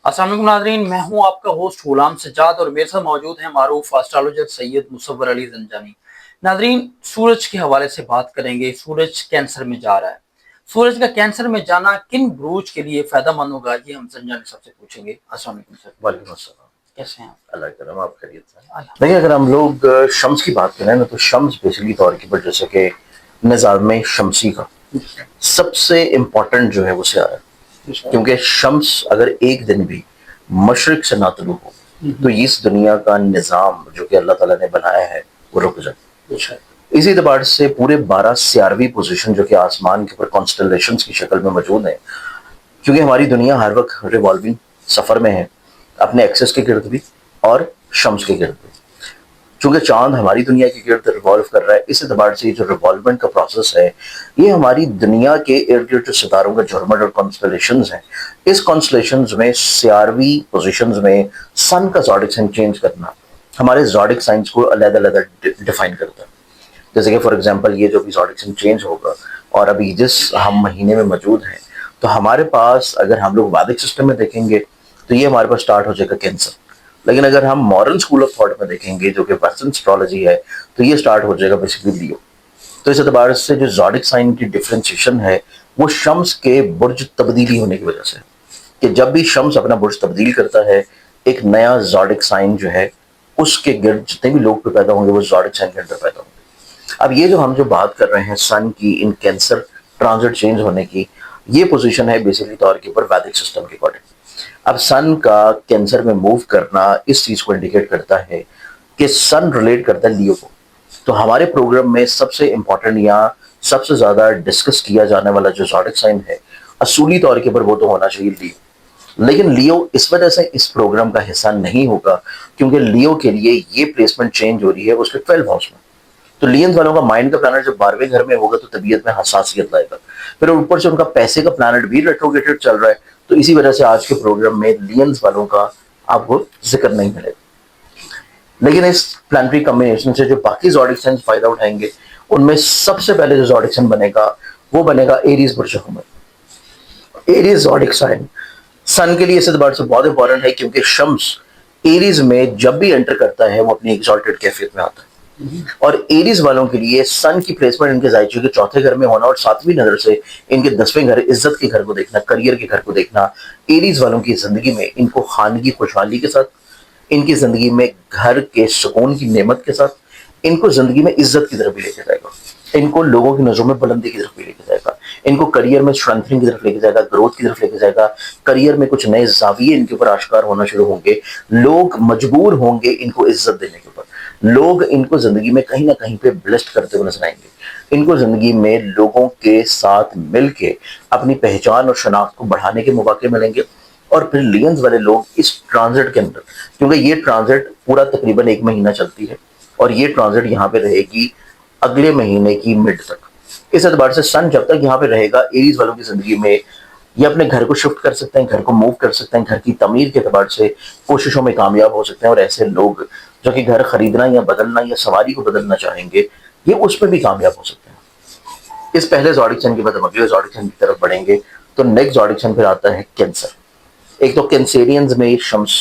السلام علیکم ناظرین، میں ہوں آپ کا ہوسٹ غلام سجاد اور میرے ساتھ موجود ہیں معروف اسٹرالوجر سید مصور علی زنجانی۔ ناظرین، سورج کے حوالے سے بات کریں گے۔ سورج کینسر میں جا رہا ہے۔ سورج کا کینسر میں جانا کن بروج کے لیے فائدہ مند ہوگا، یہ ہم زنجانی صاحب سے پوچھیں گے۔ السلام علیکم سر۔ وعلیکم السلام۔ کیسے ہیں آپ؟ اللہ کرم، آپ خیریت سے؟ دیکھیں، اگر ہم لوگ شمس کی بات کریں نا تو شمس بیسیکلی طور کے پر جیسے کہ نظام شمسی کا سب سے امپورٹنٹ جو ہے وہ سیارہ ہے، کیونکہ شمس اگر ایک دن بھی مشرق سے نہ طلوع ہو تو اس دنیا کا نظام جو کہ اللہ تعالیٰ نے بنایا ہے وہ رک جائے۔ اسی اعتبار سے پورے 12 سیاروی پوزیشن جو کہ آسمان کے اوپر کانسٹلیشنز کی شکل میں موجود ہیں، کیونکہ ہماری دنیا ہر وقت ریوالونگ سفر میں ہے، اپنے ایکسس کے گرد بھی اور شمس کے گرد بھی۔ چونکہ چاند ہماری دنیا کے گرد ریوالو کر رہا ہے، اس اعتبار سے جو ریوالومنٹ کا پروسیس ہے یہ ہماری دنیا کے ارد گرد جو ستاروں کا جھرمٹ اور کانسٹلیشنز ہیں، اس کانسٹلیشنز میں سیاروی پوزیشنز میں سن کا زوڈک سائن چینج کرنا ہمارے زوڈک سائنس کو علیحدہ علیحدہ ڈیفائن کرتا ہے۔ جیسے کہ فار ایگزامپل یہ جو بھی زوڈک سائن چینج ہوگا اور ابھی جس ہم مہینے میں موجود ہیں، تو ہمارے پاس اگر ہم لوگ ویدک سسٹم میں دیکھیں گے تو یہ ہمارے پاس سٹارٹ ہو جائے گا کینسر، لیکن اگر ہم ماڈرن اسکول آف تھاٹ میں دیکھیں گے جو کہ ویسٹرن اسٹرالوجی ہے تو یہ سٹارٹ ہو جائے گا بیسیکلی لیو۔ تو اس اعتبار سے جو زوڈک سائن کی ڈفرینسیشن ہے وہ شمس کے برج تبدیلی ہونے کی وجہ سے، کہ جب بھی شمس اپنا برج تبدیل کرتا ہے ایک نیا زوڈک سائن جو ہے اس کے گرد جتنے بھی لوگ پیدا ہوں گے وہ زوڈک سائن کے اندر پیدا ہوں گے۔ اب یہ جو ہم بات کر رہے ہیں سن کی ان کینسر ٹرانزٹ چینج ہونے کی، یہ پوزیشن ہے بیسیکلی طور کے اوپر ویدک سسٹم کے اکارڈنگ۔ اب سن کا کینسر میں موو کرنا اس چیز کو انڈیکیٹ کرتا ہے کہ سن ریلیٹ کرتا ہے لیو کو۔ تو ہمارے پروگرام میں سب سے امپورٹنٹ یا سب سے زیادہ ڈسکس کیا جانے والا جو زوڈک سائن ہے اصولی طور کے اوپر وہ تو ہونا چاہیے لیو، لیکن لیو اس وجہ سے اس پروگرام کا حصہ نہیں ہوگا کیونکہ لیو کے لیے یہ پلیسمنٹ چینج ہو رہی ہے اس کے 12 ہاؤس میں۔ تو لینز والوں کا مائنڈ کا پلانٹ جب 12ویں گھر میں ہوگا تو طبیعت میں حساسیت لائے گا، پھر اوپر سے ان کا پیسے کا پلانٹ بھی ریٹروگریٹڈ چل رہا ہے، تو اسی وجہ سے آج کے پروگرام میں لینز والوں کا آپ کو ذکر نہیں ملے گا۔ لیکن اس پلانٹری کمبینیشن سے جو باقی زوڈک سائن فائدہ اٹھائیں گے ان میں سب سے پہلے جو زوڈک سائن بنے گا وہ بنے گا ایریز برج حمل۔ ایریز زوڈک سائن سن کے لیے اس اعتبار سے بہت امپورٹنٹ ہے کیونکہ شمس ایریز میں جب بھی انٹر کرتا ہے وہ اپنی ایگزالٹڈ کیفیت میں آتا ہے، اور ایریز والوں کے لیے سن کی پلیسمنٹ ان کے زائچے کے 4تھے گھر میں ہونا اور 7ویں نظر سے ان کے 10ویں گھر عزت کے گھر کو دیکھنا، کریئر کے گھر کو دیکھنا، ایریز والوں کی زندگی میں ان کو خانگی خوشحالی کے ساتھ، ان کی زندگی میں گھر کے سکون کی نعمت کے ساتھ، ان کو زندگی میں عزت کی طرف بھی لے کے جائے گا، ان کو لوگوں کی نظروں میں بلندی کی طرف بھی لے کے جائے گا، ان کو کریئر میں اسٹرینتھنگ کی طرف لے کے جائے گا، گروتھ کی طرف لے کے جائے گا، کریئر میں کچھ نئے زاویے ان کے اوپر آشکار ہونا شروع ہوں گے، لوگ مجبور ہوں گے ان کو عزت دینے کے اوپر، لوگ ان کو زندگی میں کہیں نہ کہیں پہ بلیسڈ کرتے ہوئے نظر آئیں گے، ان کو زندگی میں لوگوں کے ساتھ مل کے اپنی پہچان اور شناخت کو بڑھانے کے مواقع ملیں گے۔ اور پھر لینز والے لوگ اس ٹرانزٹ کے اندر، کیونکہ یہ ٹرانزٹ پورا تقریباً 1 مہینہ چلتی ہے اور یہ ٹرانزٹ یہاں پہ رہے گی اگلے مہینے کی مڈ تک، اس اعتبار سے سن جب تک یہاں پہ رہے گا ایریز والوں کی زندگی میں یہ اپنے گھر کو شفٹ کر سکتے ہیں، گھر کو موو کر سکتے ہیں، گھر کی تعمیر کے اعتبار سے کوششوں میں کامیاب ہو سکتے ہیں، اور ایسے لوگ جو کہ گھر خریدنا یا بدلنا یا سواری کو بدلنا چاہیں گے یہ اس میں بھی کامیاب ہو سکتے ہیں۔ اس پہلے زوڈک سائن کے بعد ہم اگلے زوڈک سائن کی طرف بڑھیں گے تو نیکسٹ زوڈک سائن پھر آتا ہے کینسر۔ ایک تو کینسیرینز میں شمس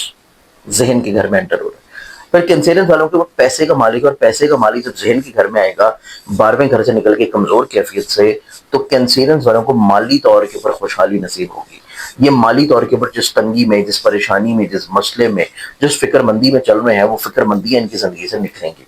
ذہن کے گھر میں انٹر ہو رہا ہے، پھر کینسیرینز والوں کے وہ پیسے کا مالک، اور پیسے کا مالک جب ذہن کے گھر میں آئے گا 12ویں گھر سے نکل کے کمزور کیفیت سے، تو کینسیرینز والوں کو مالی طور کے اوپر خوشحالی نصیب ہوگی۔ یہ مالی طور کے اوپر جس تنگی میں، جس پریشانی میں، جس مسئلے میں، جس فکر مندی میں چل رہے ہیں وہ فکر مندیاں ان کی زندگی سے نکلیں گی۔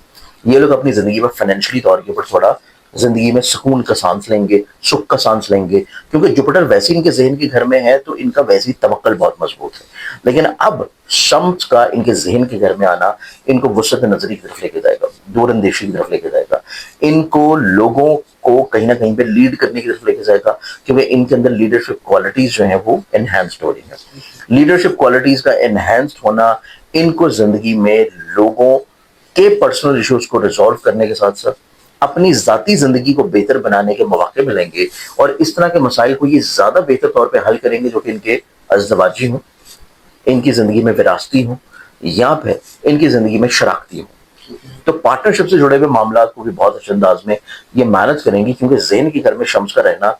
یہ لوگ اپنی زندگی میں فائنینشلی طور کے اوپر تھوڑا زندگی میں سکون کا سانس لیں گے، سکھ کا سانس لیں گے، کیونکہ جوپٹر ویسے ان کے ذہن کے گھر میں ہے تو ان کا ویسی توکل بہت مضبوط ہے، لیکن اب شمس کا ان کے ذہن کے گھر میں آنا ان کو وسعت نظری کی طرف لے کے جائے گا، دور اندیشی کی طرف لے کے جائے گا، ان کو لوگوں کو کہیں نہ کہیں پہ لیڈ کرنے کی طرف لے کے جائے گا، کیونکہ ان کے اندر لیڈرشپ کوالٹیز جو ہیں وہ انہینسڈ ہو رہی ہیں۔ لیڈرشپ کوالٹیز کا انہینسڈ ہونا ان کو زندگی میں لوگوں کے پرسنل ایشوز کو ریزالو کرنے کے ساتھ ساتھ اپنی ذاتی زندگی کو بہتر بنانے کے مواقع ملیں گے، اور اس طرح کے مسائل کو یہ زیادہ بہتر طور پہ حل کریں گے جو کہ ان کے ازدواجی ہوں، ان کی زندگی میں وراثتی ہوں، یا پھر ان کی زندگی میں شراکتی ہوں۔ تو پارٹنرشپ سے جڑے ہوئے معاملات کو بھی بہت اچھے انداز میں یہ مینج کریں گی، کیونکہ ذہن کے گھر میں شمس کا رہنا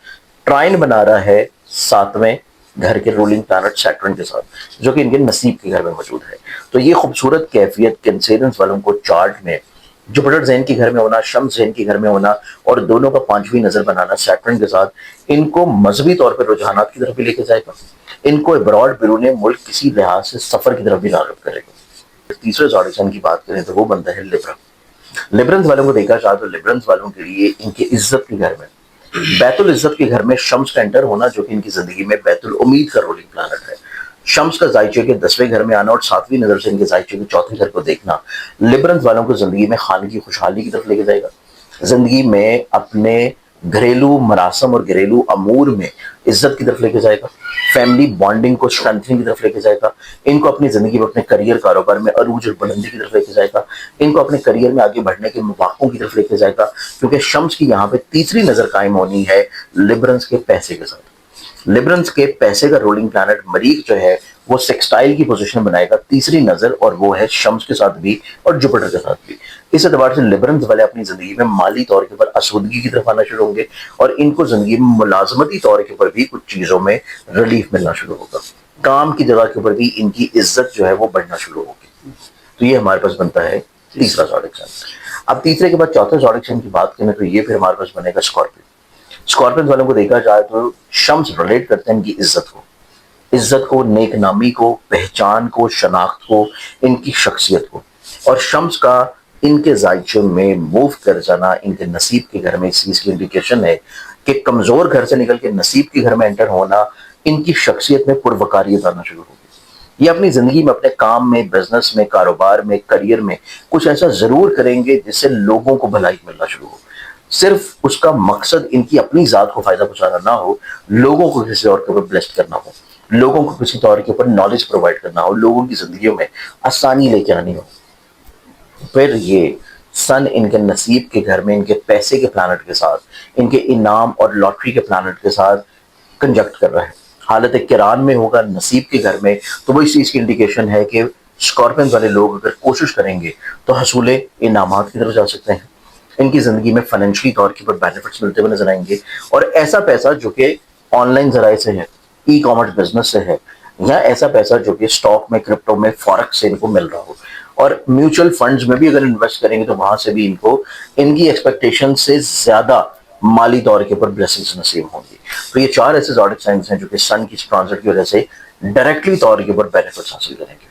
ٹرائن بنا رہا ہے 7ویں گھر کے رولنگ پلانٹ سیٹرن کے ساتھ، جو کہ ان کے نصیب کے گھر میں موجود ہے۔ تو یہ خوبصورت کیفیت کینسیرنس والوں کو چارٹ میں جوپیٹر ذہن کے گھر میں ہونا، شمس ذہن کے گھر میں ہونا اور دونوں کا پانچویں نظر بنانا سیٹرن کے ساتھ، ان کو مذہبی طور پر رجحانات کی طرف بھی لے کے جائے گا، ان کو ابراڈ بیرون ملک کسی لحاظ سے سفر کی طرف بھی راغب کرے گا۔ تیسرے زوڈک سائن کی بات کریں تو وہ بنتا ہے لیبرا۔ لیبرنس والوں کو دیکھا جائے تو لیبرنس والوں کے لیے ان کی عزت کے گھر میں، بیت العزت کے گھر میں شمس کا انٹر ہونا، جو کہ ان کی زندگی میں بیت الامید کا رولنگ پلانٹ ہے۔ شمس کا زائچے کے 10ویں گھر میں آنا اور 7ویں نظر سے ان کے زائچے کے 4تھے گھر کو دیکھنا لیبرنس والوں کو زندگی میں خانگی خوشحالی کی طرف لے کے جائے گا، زندگی میں اپنے گھریلو مراسم اور گھریلو امور میں عزت کی طرف لے کے جائے گا، فیملی بانڈنگ کو اسٹرینتھنگ کی طرف لے کے جائے گا، ان کو اپنی زندگی میں اپنے کریئر کاروبار میں عروج اور بلندی کی طرف لے کے جائے گا، ان کو اپنے کریئر میں آگے بڑھنے کے مواقعوں کی طرف لے کے جائے گا، کیونکہ شمس کی یہاں پہ تیسری نظر قائم ہونی ہے لیبرنس کے پیسے کے ساتھ۔ لیبرنس کے پیسے کا رولنگ پلانٹ مریخ جو ہے وہ سیکسٹائل کی پوزیشن بنائے گا تیسری نظر، اور وہ ہے شمس کے ساتھ بھی اور جوپیٹر کے ساتھ بھی۔ اس اعتبار سے لیبرنس والے اپنی زندگی میں مالی طور کے اوپر آسودگی کی طرف آنا شروع ہوں گے، اور ان کو زندگی میں ملازمتی طور کے اوپر بھی کچھ چیزوں میں ریلیف ملنا شروع ہوگا، کام کی جگہ کے اوپر بھی ان کی عزت جو ہے وہ بڑھنا شروع ہوگی۔ تو یہ ہمارے پاس بنتا ہے تیسرا زوڈک سائن۔ اب تیسرے کے بعد چوتھے زوڈک سائن کی بات کریں تو یہ پھر ہمارے پاس بنے گا اسکارپیو۔ اسکارپین والوں کو دیکھا جائے تو شمس ریلیٹ کرتے ہیں ان کی عزت کو، نیک نامی کو، پہچان کو، شناخت کو، ان کی شخصیت کو، اور شمس کا ان کے زائچے میں موو کر جانا ان کے نصیب کے گھر میں اس چیز کی انڈیکیشن ہے کہ کمزور گھر سے نکل کے نصیب کے گھر میں انٹر ہونا ان کی شخصیت میں پروکاریت آنا شروع ہوگی۔ یہ اپنی زندگی میں اپنے کام میں، بزنس میں، کاروبار میں، کریئر میں کچھ ایسا ضرور کریں گے جس سے لوگوں کو بھلائی ملنا شروع ہو، صرف اس کا مقصد ان کی اپنی ذات کو فائدہ پہنچانا نہ ہو، لوگوں کو کسی اور کے اوپر بلیسڈ کرنا ہو، لوگوں کو کسی طور کے اوپر نالج پرووائڈ کرنا ہو، لوگوں کی زندگیوں میں آسانی لے کے آنی ہو۔ پھر یہ سن ان کے نصیب کے گھر میں ان کے پیسے کے پلانٹ کے ساتھ، ان کے انعام اور لاٹری کے پلانٹ کے ساتھ کنجکٹ کر رہا ہے، حالت کران میں ہوگا نصیب کے گھر میں، تو وہ اس چیز کی انڈیکیشن ہے کہ اسکارپین والے لوگ اگر کوشش کریں گے تو حصول انعامات کی طرف جا سکتے ہیں، ان کی زندگی میں فائنینشلی طور کے اوپر بینیفٹس ملتے ہوئے نظر آئیں گے، اور ایسا پیسہ جو کہ آن لائن ذرائع سے ہے، ای کامرس بزنس سے ہے، یا ایسا پیسہ جو کہ اسٹاک میں، کرپٹو میں، فارکس سے ان کو مل رہا ہو، اور میوچل فنڈز میں بھی اگر انویسٹ کریں گے تو وہاں سے بھی ان کو ان کی ایکسپیکٹیشن سے زیادہ مالی طور کے اوپر بلیسنگز نصیب ہوں گی۔ تو یہ 4 ایسے زوڈک سائنس ہیں جو کہ سن کی ٹرانزٹ کی وجہ سے ڈائریکٹلی طور کے اوپر بینیفٹس حاصل کریں گے۔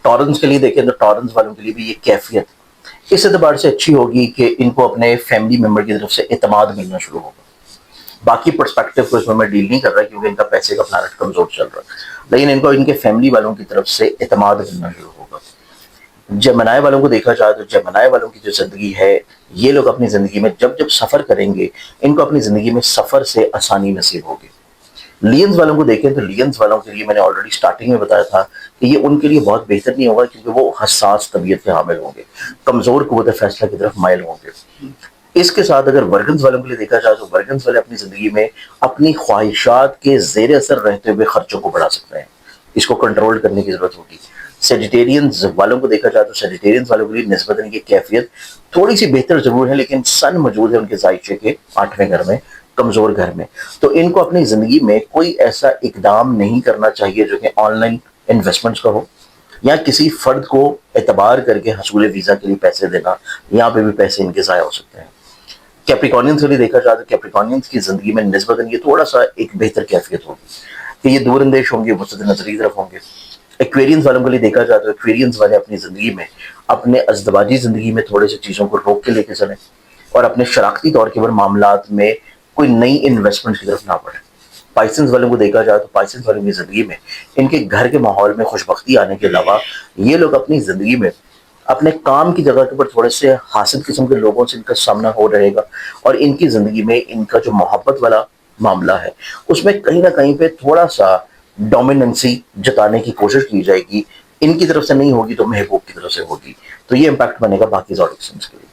ٹورنس کے لیے دیکھیں تو ٹورنس والوں کے لیے بھی یہ کیفیت اس اعتبار سے اچھی ہوگی کہ ان کو اپنے فیملی ممبر کی طرف سے اعتماد ملنا شروع ہوگا۔ باقی پرسپیکٹو کو اس میں ڈیل نہیں کر رہا کیونکہ ان کا پیسے کا پلانٹ کمزور چل رہا ہے، لیکن ان کو ان کے فیملی والوں کی طرف سے اعتماد ملنا شروع ہوگا۔ جیمنائی والوں کو دیکھا جائے تو جیمنائی والوں کی جو زندگی ہے، یہ لوگ اپنی زندگی میں جب سفر کریں گے، ان کو اپنی زندگی میں سفر سے آسانی نصیب ہوگی۔ لینز والوں کو دیکھیں تو لینز والوں کے لیے میں نے آلریڈی سٹارٹنگ میں بتایا تھا کہ یہ ان کے لیے بہت بہتر نہیں ہوگا، کیونکہ وہ حساس طبیعت کے حامل ہوں گے، کمزور قوت فیصلہ کی طرف مائل ہوں گے۔ اس کے ساتھ اگر ورگنز والوں کے لیے دیکھا جائے تو ورگنز والے اپنی زندگی میں اپنی خواہشات کے زیر اثر رہتے ہوئے خرچوں کو بڑھا سکتے ہیں، اس کو کنٹرول کرنے کی ضرورت ہوگی۔ سیجیٹیرینز والوں کو دیکھا جائے تو سیجیٹیرینز والوں کے لیے نسبتاً کی کیفیت تھوڑی سی بہتر ضرور ہے، لیکن سن موجود ہے ان کے زائچے کے 8ویں گھر میں، کمزور گھر میں، تو ان کو اپنی زندگی میں کوئی ایسا اقدام نہیں کرنا چاہیے جو کہ آن لائن انویسٹمنٹس کا ہو، یا کسی فرد کو اعتبار کر کے حصول ویزا کے لیے پیسے دینا، یہاں پہ بھی پیسے ان کے ضائع ہو سکتے ہیں۔ کیپریکونینز کے لیے دیکھا جائے تو کیپریکونینز کی زندگی میں نسبتاً یہ تھوڑا سا ایک بہتر کیفیت ہوگی کہ یہ دور اندیش ہوں گے، وسط نظری کی طرف ہوں گے۔ ایکویرینز والوں کے لیے دیکھا جائے تو ایکویرینز والے اپنی زندگی میں، اپنے ازدواجی زندگی میں تھوڑے سے چیزوں کو روک کے لے کے چلیں، اور اپنے شراکتی طور کے معاملات میں کوئی نئی انویسٹمنٹ کی طرف نہ بڑھیں۔ پائسنز والوں کو دیکھا جائے تو پائسنز والوں کی زندگی میں ان کے گھر کے ماحول میں خوش بختی آنے کے علاوہ یہ لوگ اپنی زندگی میں اپنے کام کی جگہ کے اوپر تھوڑے سے حاسد قسم کے لوگوں سے ان کا سامنا ہو رہے گا، اور ان کی زندگی میں ان کا جو محبت والا معاملہ ہے اس میں کہیں نہ کہیں پہ تھوڑا سا ڈومیننسی جتانے کی کوشش کی جائے گی، ان کی طرف سے نہیں ہوگی تو محبوب کی طرف سے ہوگی۔ تو یہ امپیکٹ بنے گا باقی زوڈک سائنس کے لیے۔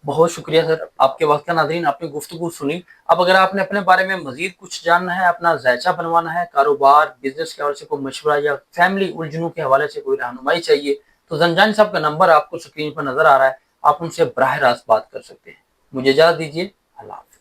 بہت شکریہ سر آپ کے وقت کا۔ ناظرین، آپ نے گفتگو سنی۔ اب اگر آپ نے اپنے بارے میں مزید کچھ جاننا ہے، اپنا ذائچہ بنوانا ہے، کاروبار، بزنس کے حوالے سے کوئی مشورہ یا فیملی الجھنوں کے حوالے سے کوئی رہنمائی چاہیے، تو زنجانی صاحب کا نمبر آپ کو سکرین پر نظر آ رہا ہے، آپ ان سے براہ راست بات کر سکتے ہیں۔ مجھے اجازت دیجیے، اللہ حافظ۔